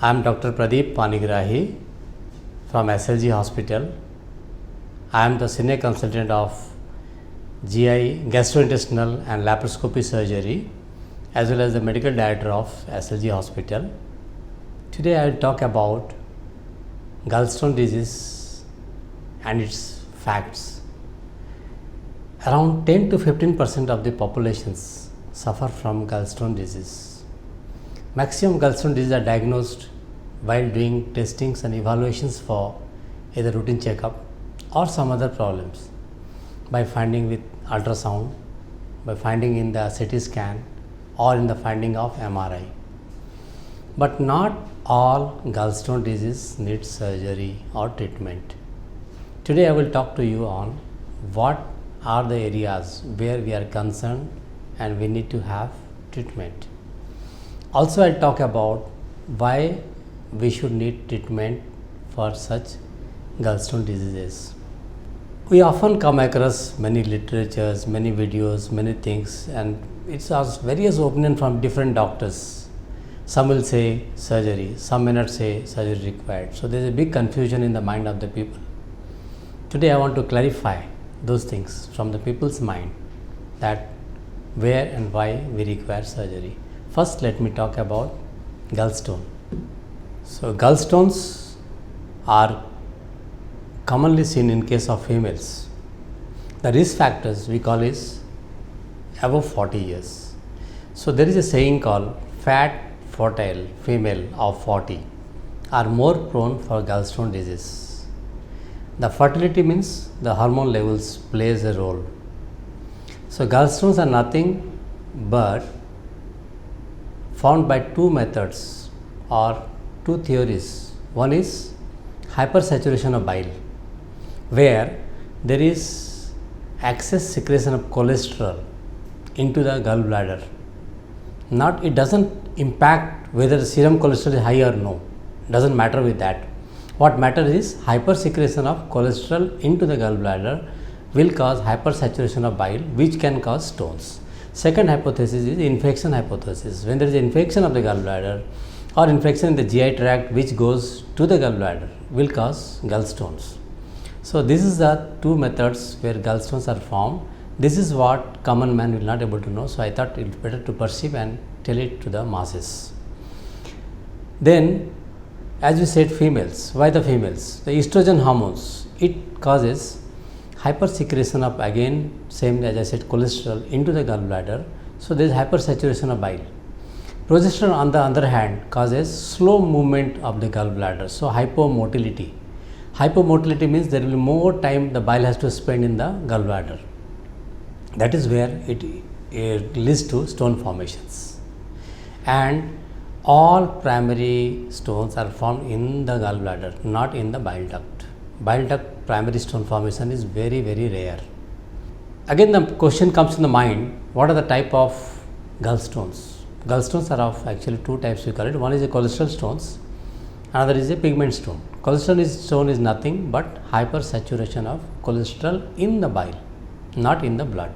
I am Dr. Pradeep Panigrahi from SLG Hospital. I am the senior consultant of GI, gastrointestinal and laparoscopy surgery, as well as the medical director of SLG Hospital. Today I will talk about gallstone disease and its facts. Around 10 to 15% of the populations suffer from gallstone disease. Maximum gallstone disease are diagnosed while doing testings and evaluations for either routine checkup or some other problems by finding with ultrasound, by finding in the CT scan or in the finding of MRI. But not all gallstone disease needs surgery or treatment. Today I will talk to you on what are the areas where we are concerned and we need to have treatment. Also, I'll talk about why we should need treatment for such gallstone diseases. We often come across many literatures, many videos, many things, and it's various opinions from different doctors. Some will say surgery, some may not say surgery required. So there's a big confusion in the mind of the people. Today I want to clarify those things from the people's mind, that where and why we require surgery. First, let me talk about gallstone. So gallstones are commonly seen in case of females. The risk factors we call is above 40 years. So there is a saying called fat, fertile female of 40 are more prone for gallstone disease. The fertility means the hormone levels plays a role. So gallstones are nothing but found by two methods or two theories. One is hypersaturation of bile, where there is excess secretion of cholesterol into the gallbladder. It doesn't impact whether the serum cholesterol is high or no. Doesn't matter with that. What matters is hypersecretion of cholesterol into the gallbladder will cause hypersaturation of bile, which can cause stones. Second hypothesis is infection hypothesis. When there is infection of the gallbladder or infection in the GI tract which goes to the gallbladder will cause gallstones. So this is the two methods where gallstones are formed. This is what common man will not able to know. So I thought it's better to perceive and tell it to the masses. Then, as we said, females. Why the females? The estrogen hormones, it causes hypersecretion of, again same as I said, cholesterol into the gallbladder. So there is hypersaturation of bile. Progesterone on the other hand causes slow movement of the gallbladder. So hypomotility. Hypomotility means there will be more time the bile has to spend in the gallbladder. That is where it leads to stone formations. And all primary stones are formed in the gallbladder, not in the bile duct. Bile duct primary stone formation is very, very rare. Again, the question comes in the mind, what are the type of gallstones? Gallstones are of actually two types we call it. One is a cholesterol stones, another is a pigment stone. Cholesterol stone is nothing but hypersaturation of cholesterol in the bile, not in the blood.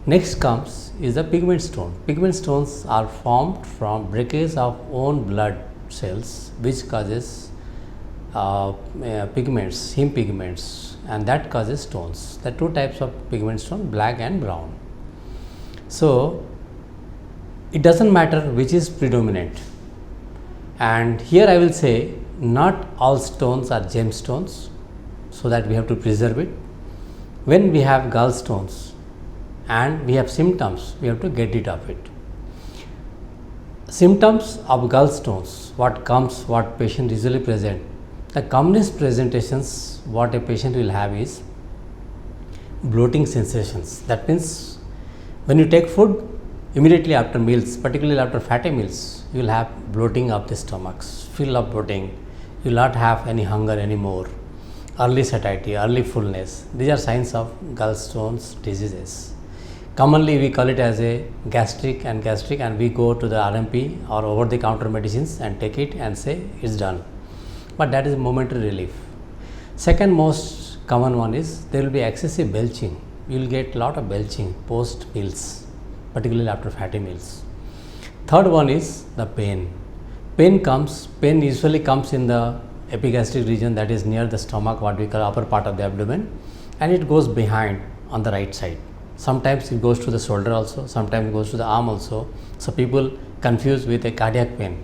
Next comes is the pigment stone. Pigment stones are formed from breakage of own blood cells, which causes pigments, heme pigments, and that causes stones. There are two types of pigment stone, black and brown. So it doesn't matter which is predominant. And here I will say not all stones are gemstones, so that we have to preserve it. When we have gallstones and we have symptoms, we have to get rid of it. Symptoms of gallstones, what patient usually present. The commonest presentations what a patient will have is bloating sensations. That means when you take food immediately after meals, particularly after fatty meals, you will have bloating of the stomachs, full of bloating. You will not have any hunger anymore. Early satiety, early fullness. These are signs of gallstones diseases. Commonly we call it as a gastric and we go to the RMP or over the counter medicines and take it and say it's done. But that is momentary relief. Second most common one is there will be excessive belching. You will get lot of belching post meals, particularly after fatty meals. Third one is the pain. Pain usually comes in the epigastric region, that is near the stomach, what we call upper part of the abdomen, and it goes behind on the right side. Sometimes it goes to the shoulder also, sometimes it goes to the arm also. So people confuse with a cardiac pain,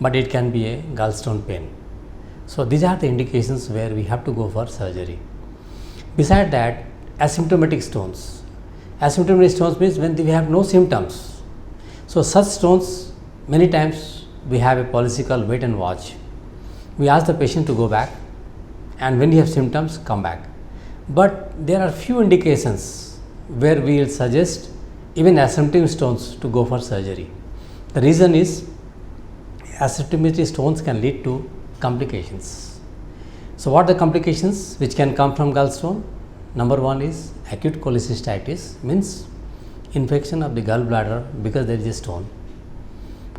but it can be a gallstone pain. So these are the indications where we have to go for surgery. Beside that, asymptomatic stones. Asymptomatic stones means when we have no symptoms. So such stones, many times we have a policy called wait and watch. We ask the patient to go back, and when you have symptoms, come back. But there are few indications where we will suggest even asymptomatic stones to go for surgery. The reason is asymptomatic stones can lead to complications. So what are the complications which can come from gallstone? Number one is acute cholecystitis, means infection of the gallbladder because there is a stone.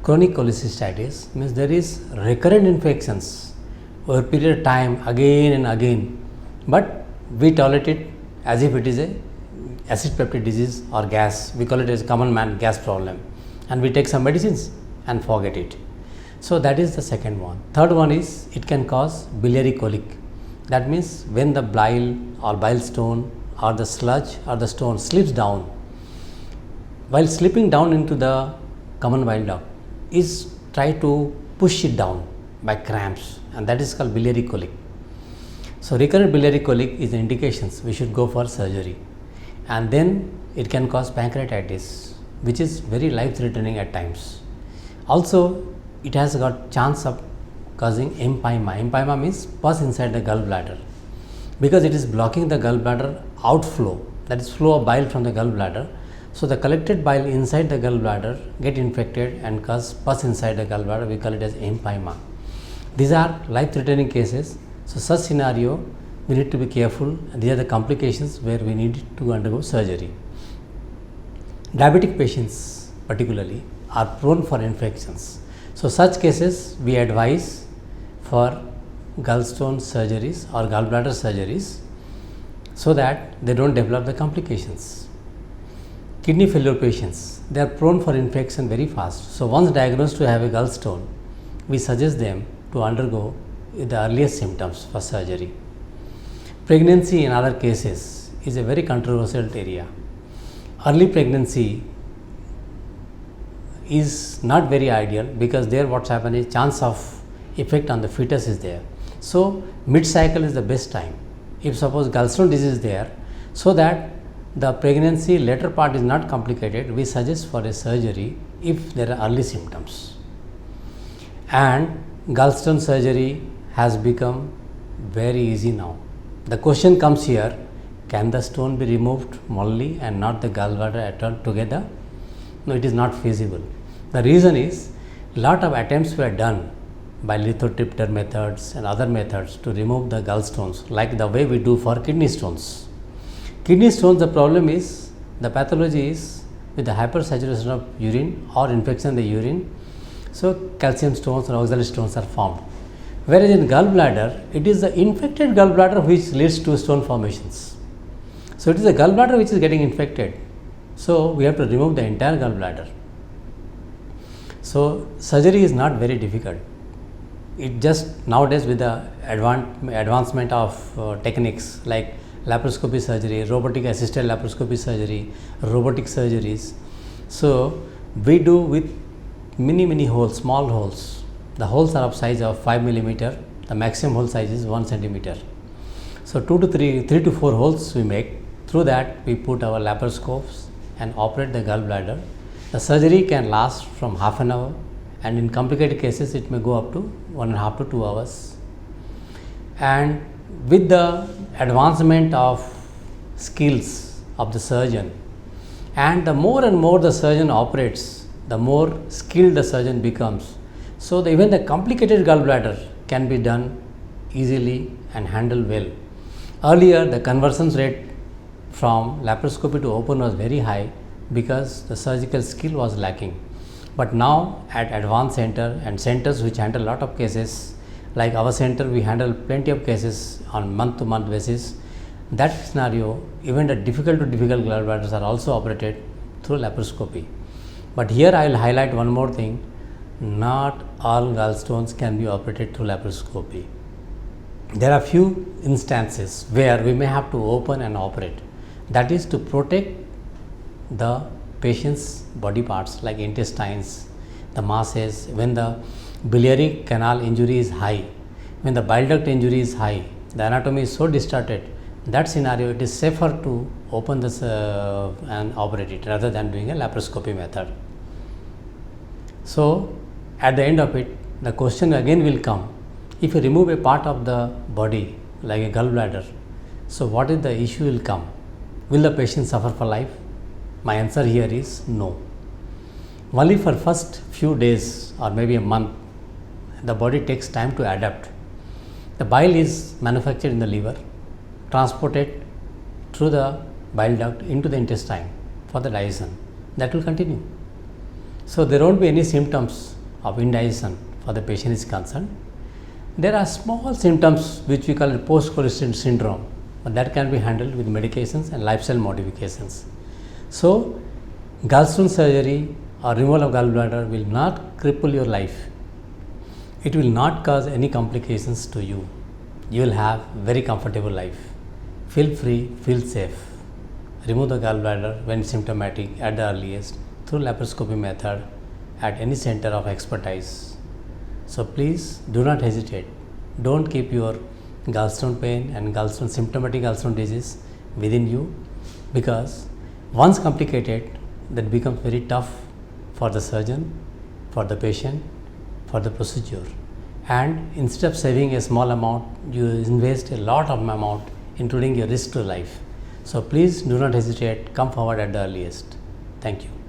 Chronic cholecystitis means there is recurrent infections over a period of time again and again, but we tolerate it as if it is a acid peptic disease or gas. We call it as a common man gas problem, and we take some medicines and forget it. So that is the second one. Third one is it can cause biliary colic. That means when the bile or bile stone or the sludge or the stone slips down, while slipping down into the common bile duct, is try to push it down by cramps, and that is called biliary colic. So recurrent biliary colic is the indications we should go for surgery, and then it can cause pancreatitis, which is very life threatening at times. Also, it has got chance of causing empyema. Empyema means pus inside the gallbladder, because it is blocking the gallbladder outflow, that is flow of bile from the gallbladder. So the collected bile inside the gallbladder get infected and cause pus inside the gallbladder. We call it as empyema. These are life threatening cases. So such scenario we need to be careful, and these are the complications where we need to undergo surgery. Diabetic patients particularly are prone for infections. So such cases we advise for gallstone surgeries or gallbladder surgeries so that they don't develop the complications. Kidney failure patients, they are prone for infection very fast. So once diagnosed to have a gallstone, we suggest them to undergo the earliest symptoms for surgery. Pregnancy in other cases is a very controversial area. Early pregnancy is not very ideal, because there what's happened is chance of effect on the fetus is there. So mid cycle is the best time. If suppose gallstone disease is there, so that the pregnancy later part is not complicated, we suggest for a surgery if there are early symptoms. And gallstone surgery has become very easy now. The question comes here, can the stone be removed only and not the gallbladder at all together? No, it is not feasible. The reason is lot of attempts were done by lithotripter methods and other methods to remove the gallstones, like the way we do for kidney stones. Kidney stones, the problem is the pathology is with the hypersaturation of urine or infection in the urine. So calcium stones and oxalate stones are formed. Whereas in gallbladder, it is the infected gallbladder which leads to stone formations. So it is the gallbladder which is getting infected. So we have to remove the entire gallbladder. So surgery is not very difficult. It just nowadays with the advancement of techniques like laparoscopy surgery, robotic assisted laparoscopy surgery, robotic surgeries. So we do with many holes, small holes. The holes are of size of 5 millimeter. The maximum hole size is 1 centimeter. So 3 to 4 holes we make. Through that we put our laparoscopes and operate the gallbladder. The surgery can last from half an hour, and in complicated cases it may go up to 1.5 to 2 hours. And with the advancement of skills of the surgeon, and the more and more the surgeon operates, the more skilled the surgeon becomes. So even the complicated gallbladder can be done easily and handled well. Earlier the conversion rate from laparoscopy to open was very high because the surgical skill was lacking. But now at advanced center and centers which handle a lot of cases, like our center, we handle plenty of cases on month to month basis. That scenario, even the difficult to difficult gallbladders are also operated through laparoscopy. But here I will highlight one more thing. not all gallstones can be operated through laparoscopy. There are few instances where we may have to open and operate. That is to protect the patient's body parts like intestines, the masses. When the biliary canal injury is high, when the bile duct injury is high, the anatomy is so distorted, that scenario it is safer to open this and operate it rather than doing a laparoscopy method. So, at the end of it, the question again will come, if you remove a part of the body like a gallbladder, so what is the issue will come? Will the patient suffer for life? My answer here is no. Only for first few days or maybe a month, the body takes time to adapt. The bile is manufactured in the liver, transported through the bile duct into the intestine for the digestion. That will continue. So, there won't be any symptoms of indigestion for the patient is concerned. There are small symptoms which we call post-cholestatic syndrome, but that can be handled with medications and lifestyle modifications. So, gallstone surgery or removal of gallbladder will not cripple your life. It will not cause any complications to you. You will have very comfortable life. Feel free, feel safe. Remove the gallbladder when symptomatic at the earliest through laparoscopy method at any center of expertise. So please do not hesitate. Don't keep your gallstone pain and symptomatic gallstone disease within you, because once complicated, that becomes very tough for the surgeon, for the patient, for the procedure. And instead of saving a small amount, you invest a lot of amount, including your risk to life. So please do not hesitate. Come forward at the earliest. Thank you.